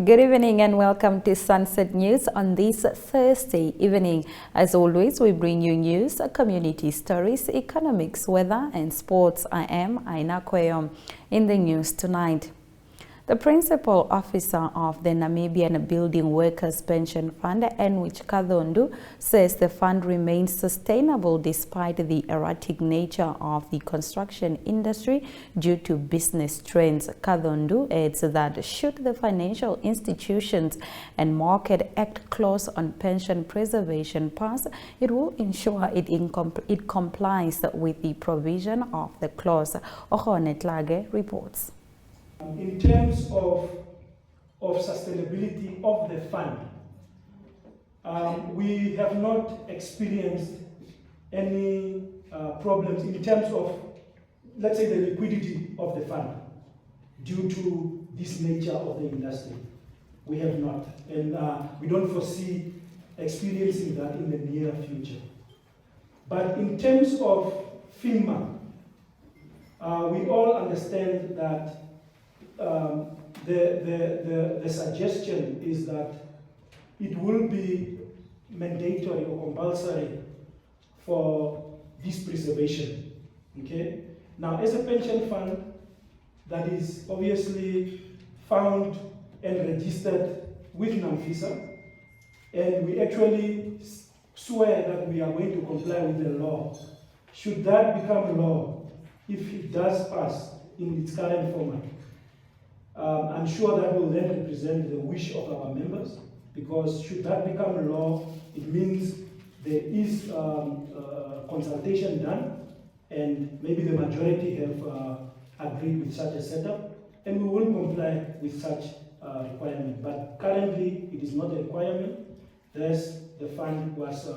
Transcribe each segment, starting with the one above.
Good evening and welcome to Sunset News on this Thursday evening. As always, we bring you news, community stories, economics, weather and sports. I am Aina Kweyom. In the news tonight, the principal officer of the Namibian Building Workers Pension Fund, Enwich Kadhondu, says the fund remains sustainable despite the erratic nature of the construction industry due to business trends. Kadhondu adds that should the Financial Institutions and Market Act clause on pension preservation pass, it will ensure it complies with the provision of the clause. Ohone Tlage reports. In terms of sustainability of the fund, we have not experienced any problems in terms of, let's say, the liquidity of the fund due to this nature of the industry. We have not, and we don't foresee experiencing that in the near future. But in terms of FINMA, we all understand that the suggestion is that it will be mandatory or compulsory for this preservation. Okay. Now, as a pension fund that is obviously found and registered with NAMFISA, and we actually swear that we are going to comply with the law. Should that become law, if it does pass in its current format, I'm sure that will then represent the wish of our members, because should that become law, it means there is consultation done, and maybe the majority have agreed with such a setup, and we will comply with such requirement. But currently, it is not a requirement. Thus, the fund was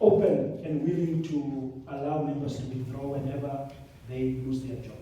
open and willing to allow members to withdraw whenever they lose their job.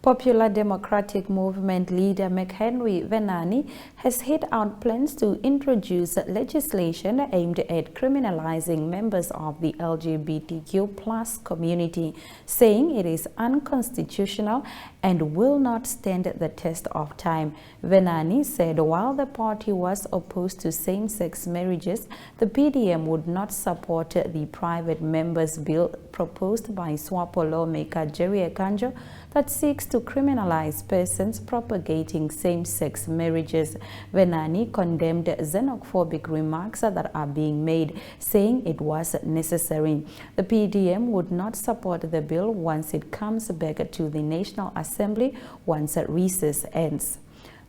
Popular Democratic Movement leader McHenry Venani has hit out plans to introduce legislation aimed at criminalizing members of the LGBTQ+ community, saying it is unconstitutional and will not stand the test of time. Venani said while the party was opposed to same-sex marriages, the PDM would not support the private members' bill proposed by SWAPO lawmaker Jerry Ekanjo that seeks to criminalize persons propagating same-sex marriages. Venani condemned xenophobic remarks that are being made, saying it was necessary. The PDM would not support the bill once it comes back to the National Assembly once recess ends.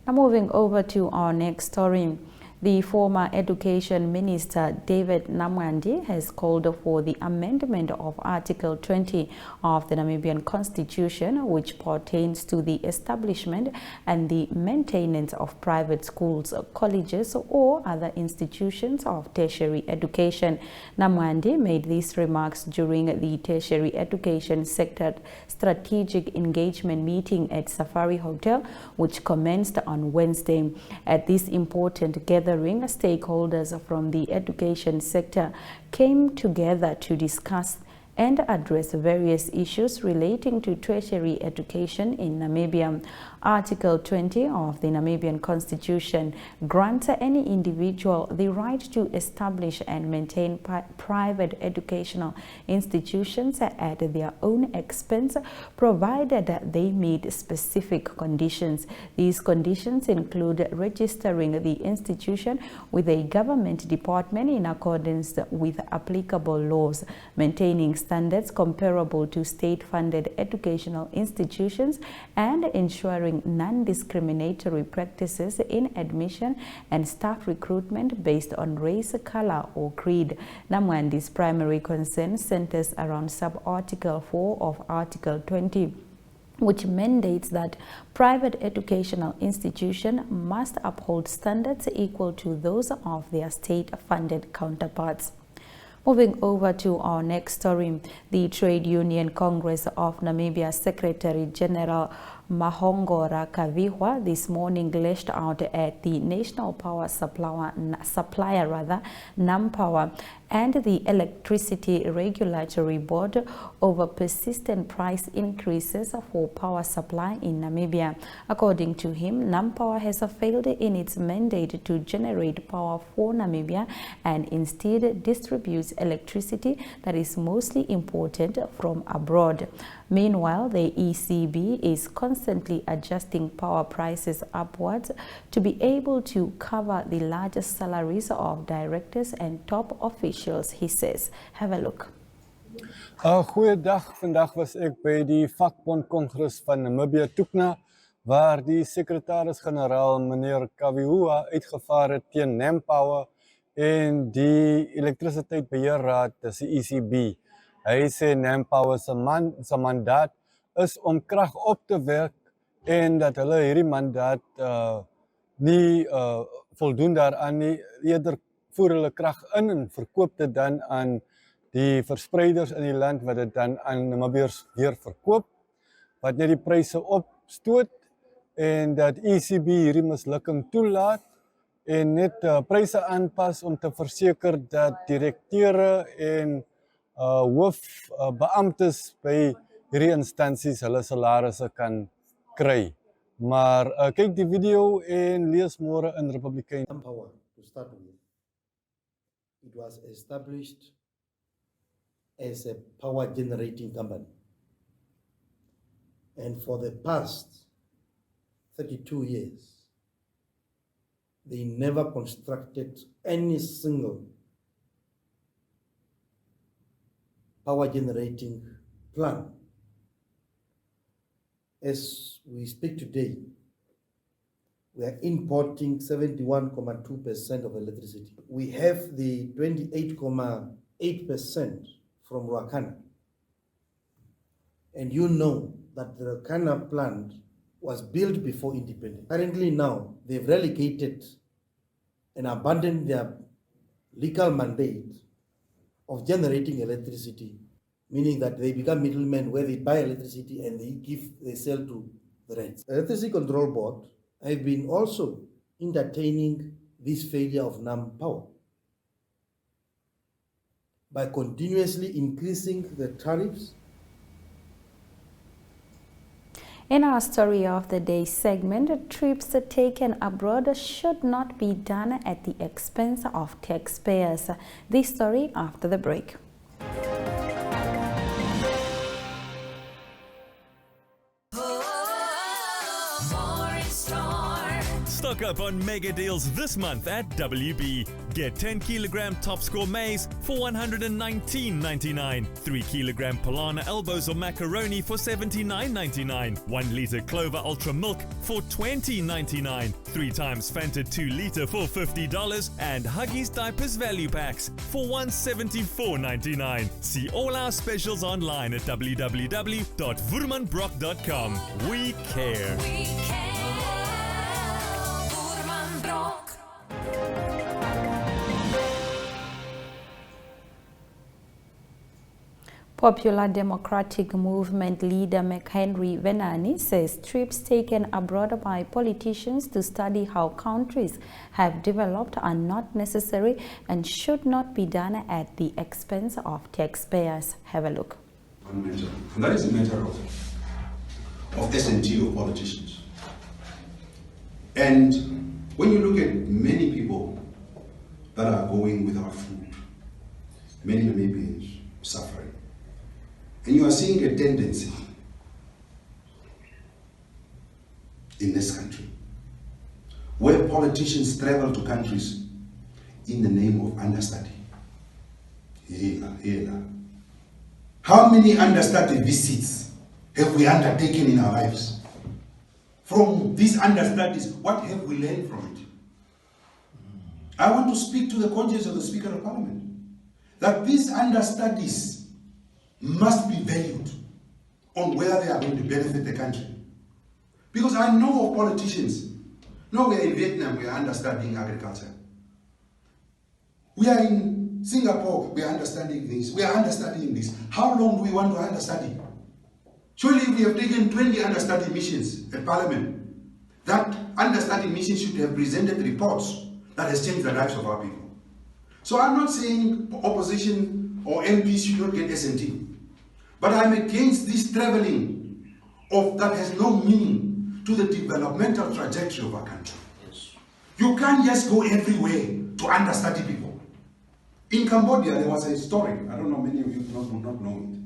Now moving over to our next story. The former Education Minister David Namwandi has called for the amendment of Article 20 of the Namibian Constitution, which pertains to the establishment and the maintenance of private schools, colleges, or other institutions of tertiary education. Namwandi made these remarks during the Tertiary Education Sector Strategic Engagement meeting at Safari Hotel, which commenced on Wednesday. At this important gathering, stakeholders from the education sector came together to discuss and address various issues relating to tertiary education in Namibia. Article 20 of the Namibian Constitution grants any individual the right to establish and maintain private educational institutions at their own expense, provided that they meet specific conditions. These conditions include registering the institution with a government department in accordance with applicable laws, maintaining standards comparable to state-funded educational institutions, and ensuring non-discriminatory practices in admission and staff recruitment based on race, color, or creed. Namwandi's primary concern centers around sub-article 4 of Article 20, which mandates that private educational institutions must uphold standards equal to those of their state-funded counterparts. Moving over to our next story, the Trade Union Congress of Namibia Secretary General Mahongora Kavihwa this morning lashed out at the National Power Supplier NamPower and the Electricity Regulatory Board over persistent price increases for power supply in Namibia. According to him, NamPower has failed in its mandate to generate power for Namibia and instead distributes electricity that is mostly imported from abroad. Meanwhile, the ECB is constantly adjusting power prices upwards to be able to cover the largest salaries of directors and top officials, he says. Have a look. Goeiedag, vandag was ek by die vakbondkongres van Namibia Tukna waar die sekretaris-generaal meneer Kavihwa uitgevaar het teen NamPower en die elektrisiteitsbeheerraad, dis die ECB. Hy sê NamPower se mandaat is om krag op te werk en dat hulle hierdie mandaat nie voldoen daaraan nie, eerder voer hulle krag in en verkoop dit dan aan die verspreiders in die land wat dit dan aan Namibiërs weer verkoop, wat net die pryse opstoot en dat ECB hierdie mislukking toelaat en net pryse aanpas om te verseker dat direkteure en hoofbeamptes by hierdie instansies hulle salarisse kan kry. Maar kyk die video en lees môre in Republikein. NamPower, to start with, it was established as a power generating company. And for the past 32 years, they never constructed any single power generating plant. As we speak today, we are importing 71.2% of electricity. We have the 28.8% from Ruacana. And you know that the Ruacana plant was built before independence. Currently now, they've relegated and abandoned their legal mandate of generating electricity, meaning that they become middlemen where they buy electricity and they sell to the rents. The Electricity Control Board have been also entertaining this failure of NamPower by continuously increasing the tariffs. In our story of the day segment, trips taken abroad should not be done at the expense of taxpayers. This story after the break. Stock up on mega deals this month at WB. Get 10 kilogram top score maize for $119.99. 3 kilogram Polana elbows or macaroni for $79.99. 1 liter Clover Ultra milk for $20.99. 3 times Fanta 2 liter for $50. And Huggies diapers value packs for $174.99. See all our specials online at www.woermanbrock.com. We care. We care. Popular Democratic Movement leader McHenry Venani says trips taken abroad by politicians to study how countries have developed are not necessary and should not be done at the expense of taxpayers. Have a look. One matter, and that is the matter of S&T of politicians. And when you look at many people that are going without food, many Namibians suffering, and you are seeing a tendency in this country where politicians travel to countries in the name of understudy. How many understudy visits have we undertaken in our lives? From these understudies, what have we learned from it? I want to speak to the conscience of the Speaker of Parliament that these understudies must be valued on whether they are going to benefit the country. Because I know of politicians. No, we are in Vietnam, we are understudying agriculture. We are in Singapore, we are understanding this. We are understudying this. How long do we want to understudy? Surely if we have taken 20 understudy missions at Parliament, that understudy mission should have presented reports that has changed the lives of our people. So I'm not saying opposition or MPs should not get S&T, but I'm against this traveling that has no meaning to the developmental trajectory of our country. Yes. You can't just go everywhere to understudy people. In Cambodia, there was a story, I don't know, many of you do not know it.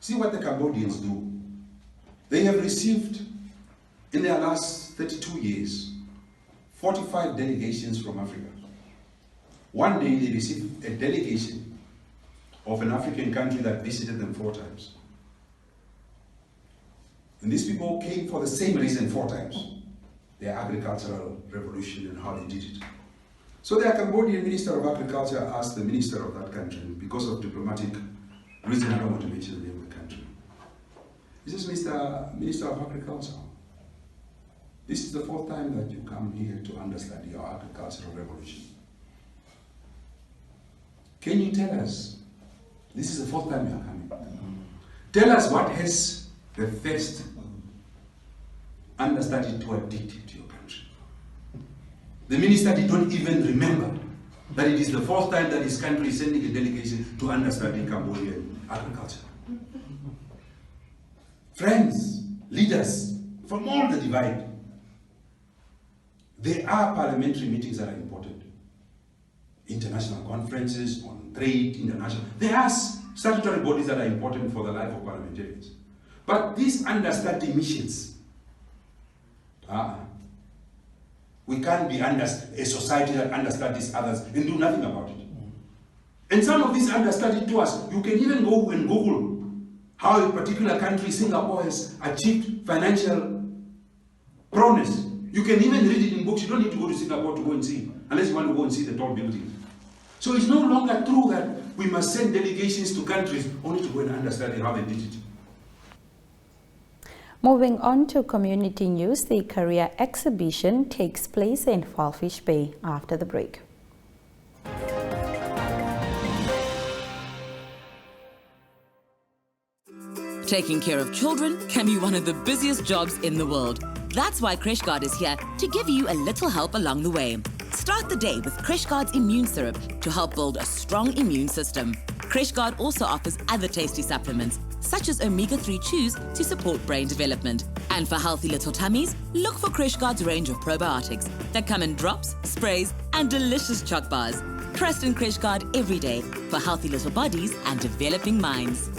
See what the Cambodians do. They have received, in their last 32 years, 45 delegations from Africa. One day they received a delegation of an African country that visited them 4 times. And these people came for the same reason 4 times. Their agricultural revolution and how they did it. So the Cambodian Minister of Agriculture asked the minister of that country, because of diplomatic reason, I don't want to mention the name of the country. He says, Minister of Agriculture, this is the 4th time that you come here to understudy our agricultural revolution. Can you tell us, this is the 4th time you are coming, tell us what has the first understudy to have did to your country? The minister did not even remember that it is the 4th time that his country is sending a delegation to understudy Cambodian agriculture. Friends, leaders from all the divide, there are parliamentary meetings that are important. International conferences on trade, international. There are statutory bodies that are important for the life of parliamentarians. But these understudy missions, we can't be a society that understudies others and do nothing about it. And some of these understudy tours, you can even go and Google how a particular country, Singapore, has achieved financial progress. You can even read it in books. You don't need to go to Singapore to go and see, unless you want to go and see the tall buildings. So it's no longer true that we must send delegations to countries only to go and understand how they did it. Moving on to community news, the career exhibition takes place in Walvis Bay after the break. Taking care of children can be one of the busiest jobs in the world. That's why CrècheGuard is here to give you a little help along the way. Start the day with CrècheGuard's immune syrup to help build a strong immune system. CrècheGuard also offers other tasty supplements, such as omega-3 chews to support brain development. And for healthy little tummies, look for CrècheGuard's range of probiotics that come in drops, sprays, and delicious choc bars. Trust in CrècheGuard every day for healthy little bodies and developing minds.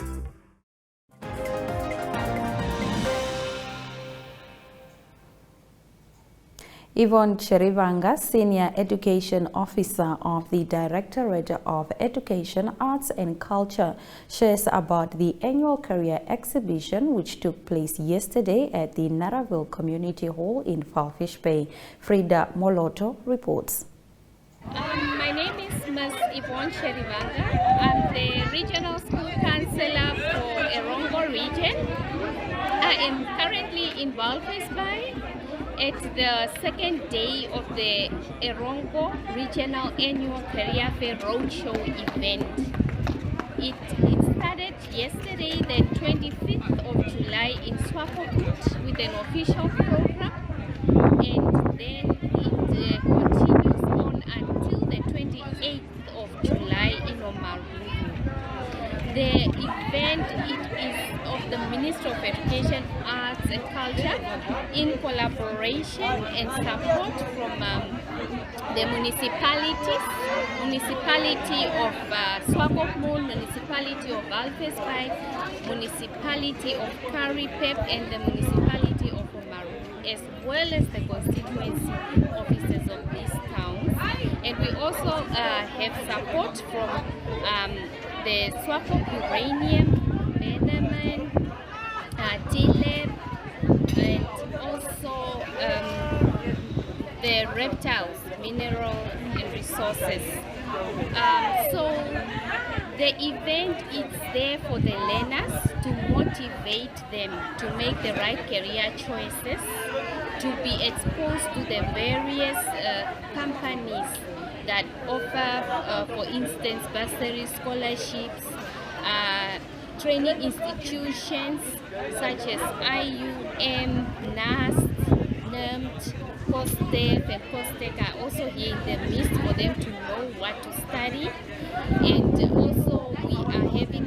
Yvonne Cherivanga, Senior Education Officer of the Directorate of Education, Arts and Culture, shares about the annual career exhibition which took place yesterday at the Naraville Community Hall in Walvis Bay. Frida Moloto reports. My name is Ms. Yvonne Cherivanga. I'm the Regional School Councillor for Erongo region. I am currently in Walvis Bay at the 2nd day of the Erongo Regional Annual Career Fair Roadshow event. It started yesterday, the 25th of July in Swakopmund with an official program, and then it continues on until the 28th of July in Omaru. The event is of the Ministry of Education, Arts and Culture in collaboration and support from the municipalities, Municipality of Swakopmund, Municipality of Walvis Bay, Municipality of Karipep, and the Municipality of Omaru, as well as the constituency offices of these towns. And we also have support from the Swakop Uranium, Benaman, TLab, and also the reptiles, mineral and resources. So the event is there for the learners to motivate them to make the right career choices, to be exposed to the various companies that offer, for instance, bursary scholarships, training institutions such as IUM, NAST, NERMT, COSTEF and COSTEC are also here in the midst for them to know what to study. And also we are having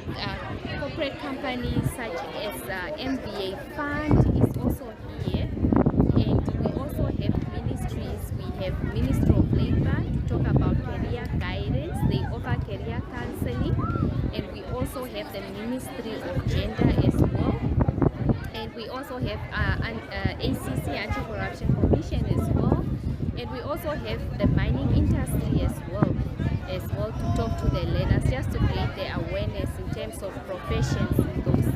corporate companies such as MBA Fund is also here. And we also have ministries. We have Ministry of Labor to talk about career guidance. They offer career counseling. And we also have the Ministry of Gender as well. And we also have ACC, Anti-Corruption Commission as well. And we also have the mining industry as well to talk to the learners, just to create the awareness in terms of professions in those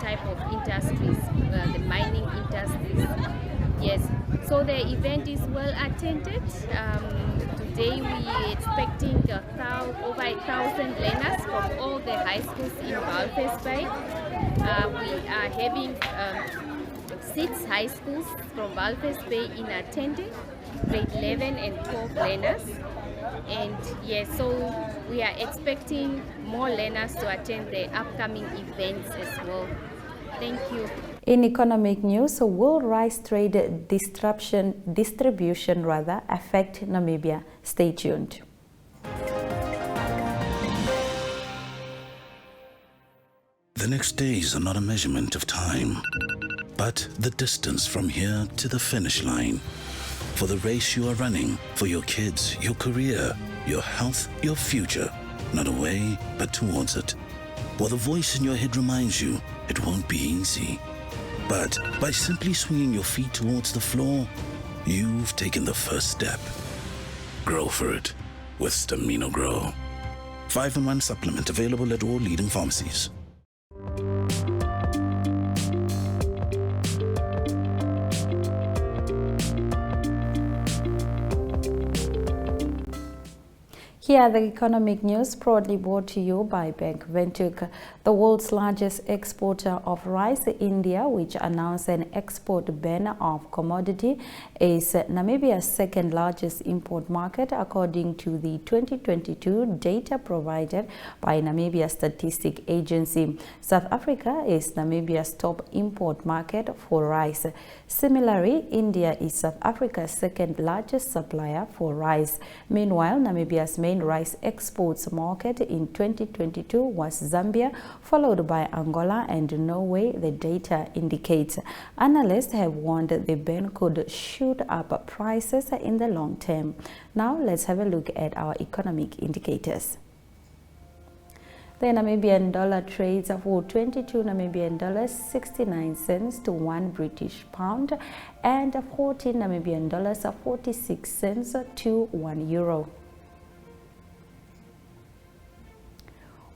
type of industries, the mining industries. Yes, so the event is well attended. Today we are expecting over 1,000 learners from all the high schools in Walvis Bay. We are having 6 high schools from Walvis Bay in attending, grade 11 and 12 learners. And yes, so we are expecting more learners to attend the upcoming events as well. Thank you. In economic news, will rice trade distribution affect Namibia? Stay tuned. The next days are not a measurement of time, but the distance from here to the finish line. For the race you are running, for your kids, your career, your health, your future, not away, but towards it. While the voice in your head reminds you it won't be easy. But by simply swinging your feet towards the floor, you've taken the first step. Grow for it with Stamino Grow. 5-in-1 supplement available at all leading pharmacies. Here are the economic news proudly brought to you by Bank Windhoek. The world's largest exporter of rice, India, which announced an export ban of commodity, is Namibia's second largest import market according to the 2022 data provided by Namibia Statistics Agency. South Africa is Namibia's top import market for rice. Similarly, India is South Africa's second largest supplier for rice. Meanwhile, Namibia's main rice exports market in 2022 was Zambia, followed by Angola and Norway, the data indicates. Analysts have warned the ban could shoot up prices in the long term. Now let's have a look at our economic indicators. The Namibian dollar trades for 22 Namibian dollars 69 cents to 1 British pound and 14 Namibian dollars 46 cents to 1 euro.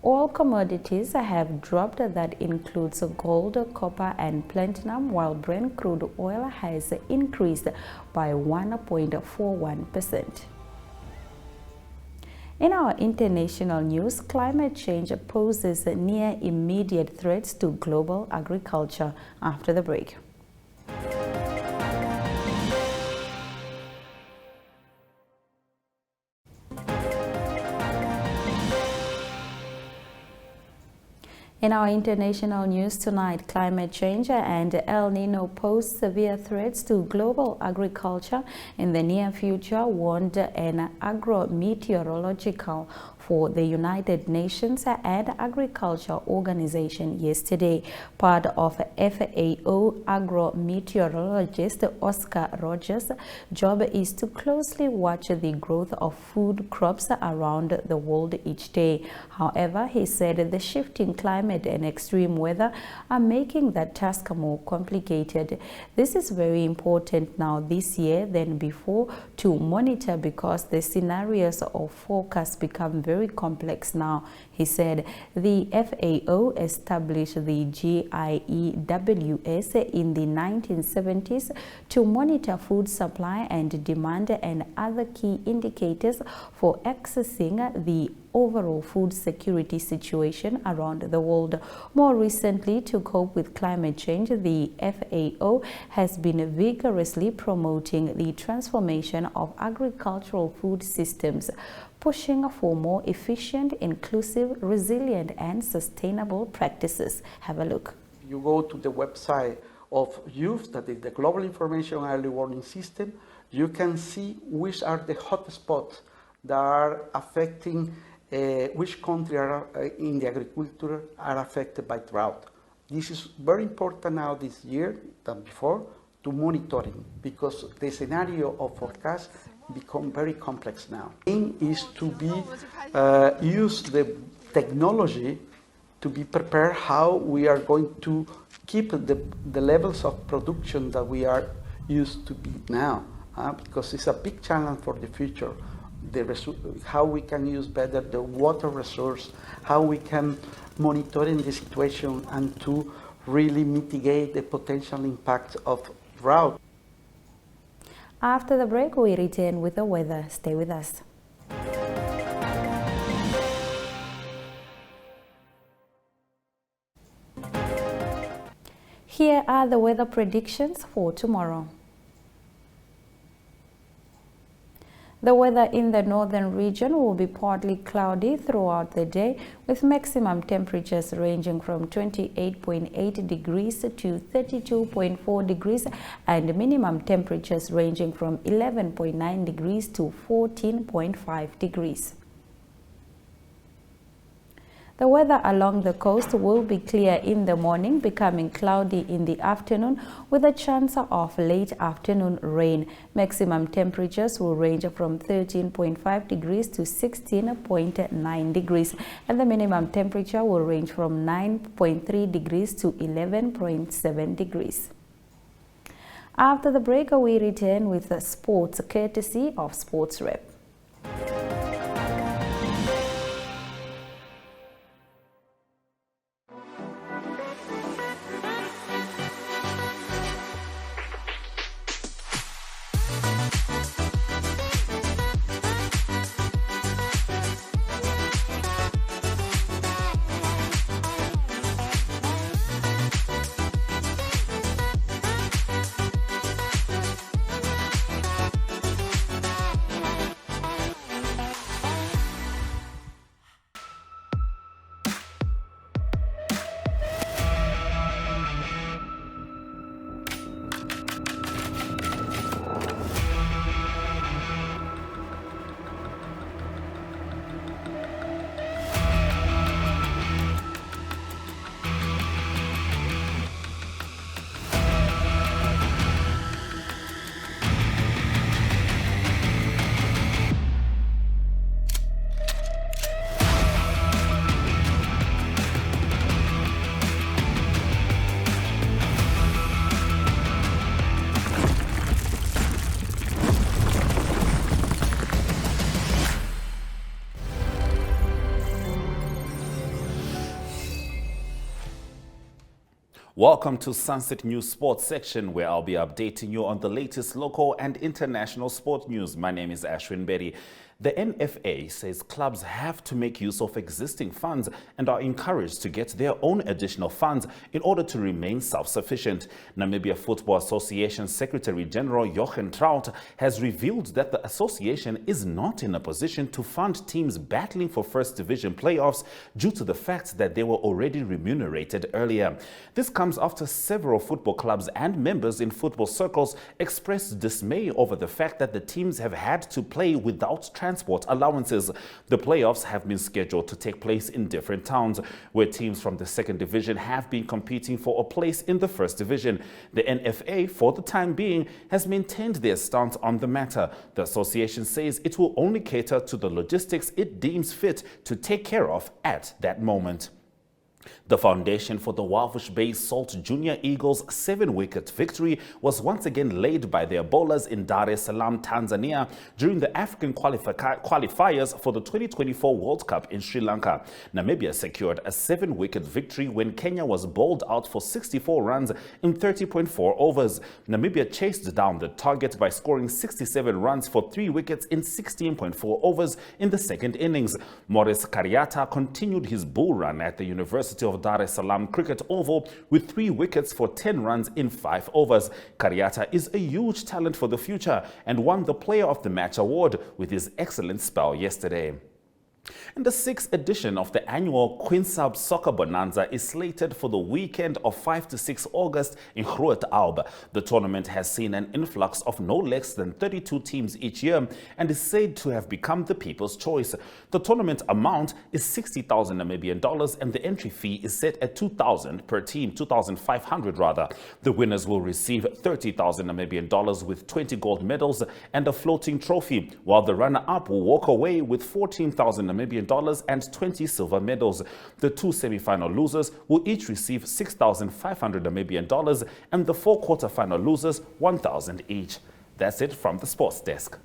All commodities have dropped. That includes gold, copper and platinum, while Brent crude oil has increased by 1.41%. In our international news, climate change poses near immediate threats to global agriculture. After the break. In our international news tonight, climate change and El Nino pose severe threats to global agriculture in the near future, warned an agro-meteorological for the United Nations and Agriculture Organization yesterday. Part of FAO agro-meteorologist Oscar Rogers' job is to closely watch the growth of food crops around the world each day. However, he said the shifting climate and extreme weather are making that task more complicated. This is very important now this year than before to monitor because the scenarios of forecasts become very complex now. He said the FAO established the GIEWS in the 1970s to monitor food supply and demand and other key indicators for accessing the overall food security situation around the world. More recently, to cope with climate change, the FAO has been vigorously promoting the transformation of agricultural food systems, pushing for more more efficient, inclusive, resilient, and sustainable practices. Have a look. You go to the website of youth, that is the Global Information Early Warning System, you can see which are the hotspots that are affecting which country are, in the agriculture are affected by drought. This is very important now this year than before to monitoring, because the scenario of forecast become very complex now. The aim is to be use the technology to be prepared how we are going to keep the levels of production that we are used to be now, because it's a big challenge for the future. How we can use better the water resource, how we can monitor in the situation and to really mitigate the potential impact of drought. After the break, we return with the weather. Stay with us. Here are the weather predictions for tomorrow. The weather in the northern region will be partly cloudy throughout the day, with maximum temperatures ranging from 28.8 degrees to 32.4 degrees and minimum temperatures ranging from 11.9 degrees to 14.5 degrees. The weather along the coast will be clear in the morning, becoming cloudy in the afternoon with a chance of late afternoon rain. Maximum temperatures will range from 13.5 degrees to 16.9 degrees, and the minimum temperature will range from 9.3 degrees to 11.7 degrees. After the break, we return with the sports courtesy of Sports Rep. Welcome to Sunset News Sports section, where I'll be updating you on the latest local and international sport news. My name is Ashwin Berry. The NFA says clubs have to make use of existing funds and are encouraged to get their own additional funds in order to remain self-sufficient. Namibia Football Association Secretary General Jochen Traut has revealed that the association is not in a position to fund teams battling for First Division playoffs due to the fact that they were already remunerated earlier. This comes after several football clubs and members in football circles expressed dismay over the fact that the teams have had to play without transport allowances. The playoffs have been scheduled to take place in different towns, where teams from the second division have been competing for a place in the first division. The NFA, for the time being, has maintained their stance on the matter. The association says it will only cater to the logistics it deems fit to take care of at that moment. The foundation for the Walvish Bay Salt Junior Eagles' 7-wicket victory was once again laid by their bowlers in Dar es Salaam, Tanzania, during the African qualifiers for the 2024 World Cup in Sri Lanka. Namibia secured a 7-wicket victory when Kenya was bowled out for 64 runs in 30.4 overs. Namibia chased down the target by scoring 67 runs for 3 wickets in 16.4 overs in the second innings. Morris Kariata continued his bull run at the University of Dar es Salaam Cricket Oval with 3 wickets for 10 runs in 5 overs. Kariata is a huge talent for the future and won the Player of the Match award with his excellent spell yesterday. And the 6th edition of the annual Queensab Soccer Bonanza is slated for the weekend of 5 to 6 August in Groot-Alb. The tournament has seen an influx of no less than 32 teams each year and is said to have become the people's choice. The tournament amount is 60,000 Namibian dollars and the entry fee is set at 2,000 per team, 2,500 rather. The winners will receive 30,000 Namibian dollars with 20 gold medals and a floating trophy, while the runner-up will walk away with 14,000 Namibian dollars and 20 silver medals. The 2 semi-final losers will each receive 6,500 Namibian dollars and the 4 quarter-final losers 1,000 each. That's it from the sports desk.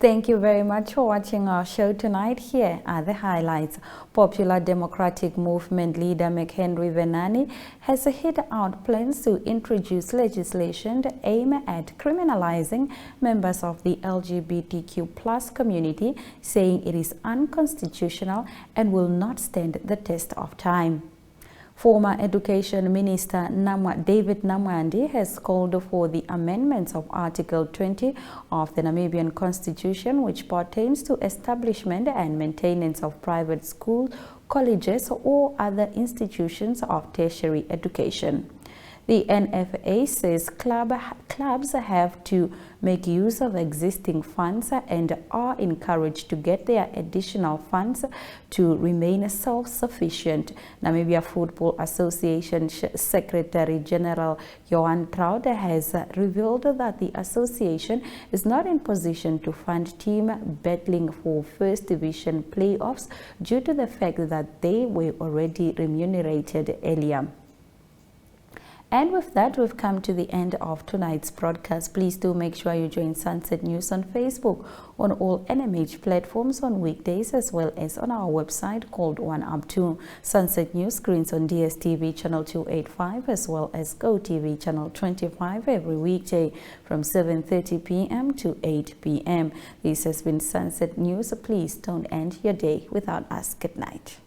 Thank you very much for watching our show tonight. Here are the highlights. Popular Democratic Movement leader McHenry Venani has hit out plans to introduce legislation aimed at criminalizing members of the LGBTQ+ community, saying it is unconstitutional and will not stand the test of time. Former Education Minister David Namwandi has called for the amendments of Article 20 of the Namibian Constitution, which pertains to establishment and maintenance of private schools, colleges or other institutions of tertiary education. The NFA says clubs have to make use of existing funds and are encouraged to get their additional funds to remain self-sufficient. Namibia Football Association Secretary General Johan Traut has revealed that the association is not in position to fund team battling for First Division playoffs due to the fact that they were already remunerated earlier. And with that, we've come to the end of tonight's broadcast. Please do make sure you join Sunset News on Facebook, on all NMH platforms on weekdays, as well as on our website called OneUp2. Sunset News screens on DSTV channel 285, as well as GoTV channel 25 every weekday from 7:30 p.m. to 8 p.m. This has been Sunset News. Please don't end your day without us. Good night.